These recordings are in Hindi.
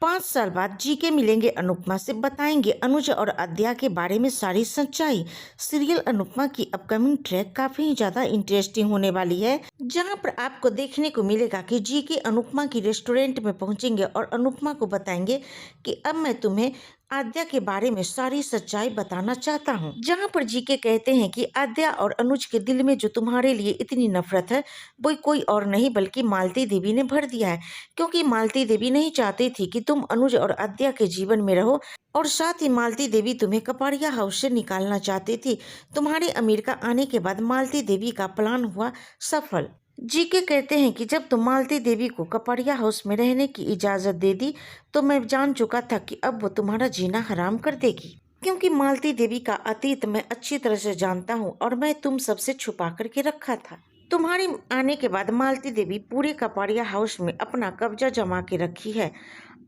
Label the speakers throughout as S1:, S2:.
S1: 5 साल बाद जीके मिलेंगे अनुपमा से, बताएंगे अनुज और आद्या के बारे में सारी सच्चाई। सीरियल अनुपमा की अपकमिंग ट्रैक काफी ज्यादा इंटरेस्टिंग होने वाली है, जहां पर आपको देखने को मिलेगा कि जीके अनुपमा की रेस्टोरेंट में पहुंचेंगे और अनुपमा को बताएंगे कि अब मैं तुम्हें आद्या के बारे में सारी सच्चाई बताना चाहता हूँ। जहाँ पर जीके कहते हैं कि आद्या और अनुज के दिल में जो तुम्हारे लिए इतनी नफरत है वो कोई और नहीं बल्कि मालती देवी ने भर दिया है, क्योंकि मालती देवी नहीं चाहती थी कि तुम अनुज और आद्या के जीवन में रहो, और साथ ही मालती देवी तुम्हें कपाड़िया हाउस से निकालना चाहती थी। तुम्हारे अमेरिका आने के बाद मालती देवी का प्लान हुआ सफल। जीके कहते हैं कि जब तुम मालती देवी को कपाड़िया हाउस में रहने की इजाजत दे दी तो मैं जान चुका था कि अब वो तुम्हारा जीना हराम कर देगी, क्योंकि मालती देवी का अतीत मैं अच्छी तरह से जानता हूँ और मैं तुम सबसे छुपा करके रखा था। तुम्हारे आने के बाद मालती देवी पूरे कपाड़िया हाउस में अपना कब्जा जमा के रखी है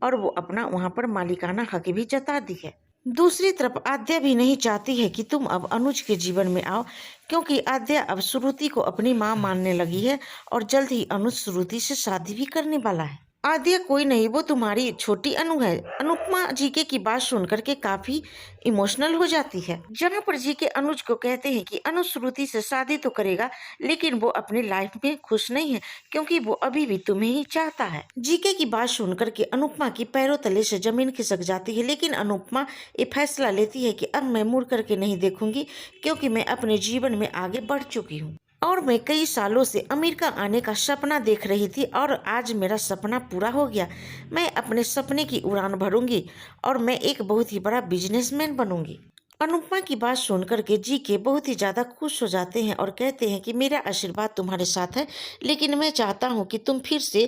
S1: और वो अपना वहाँ पर मालिकाना हक भी जता दी है। दूसरी तरफ आद्या भी नहीं चाहती है कि तुम अब अनुज के जीवन में आओ, क्योंकि आद्या अब श्रुति को अपनी मां मानने लगी है और जल्द ही अनुज श्रुति से शादी भी करने वाला है। आद्या कोई नहीं, वो तुम्हारी छोटी अनु है। अनुपमा जीके की बात सुन करके काफी इमोशनल हो जाती है, जहाँ पर जीके अनुज को कहते हैं कि अनुज श्रुति से शादी तो करेगा लेकिन वो अपनी लाइफ में खुश नहीं है, क्योंकि वो अभी भी तुम्हें ही चाहता है। जीके की बात सुन करके अनुपमा की पैरों तले से जमीन खिसक जाती है, लेकिन अनुपमा ये फैसला लेती है कि अब मैं मुड़ करके नहीं देखूंगी, क्योंकि मैं अपने जीवन में आगे बढ़ चुकी हूँ और मैं कई सालों से अमेरिका आने का सपना देख रही थी और आज मेरा सपना पूरा हो गया। मैं अपने सपने की उड़ान भरूंगी और मैं एक बहुत ही बड़ा बिजनेसमैन बनूंगी। अनुपमा की बात सुनकर के जीके बहुत ही ज्यादा खुश हो जाते हैं और कहते हैं कि मेरा आशीर्वाद तुम्हारे साथ है, लेकिन मैं चाहता हूँ कि तुम फिर से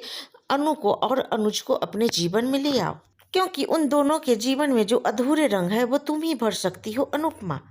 S1: अनु को और अनुज को अपने जीवन में ले आओ, क्योंकि उन दोनों के जीवन में जो अधूरे रंग है वो तुम ही भर सकती हो अनुपमा।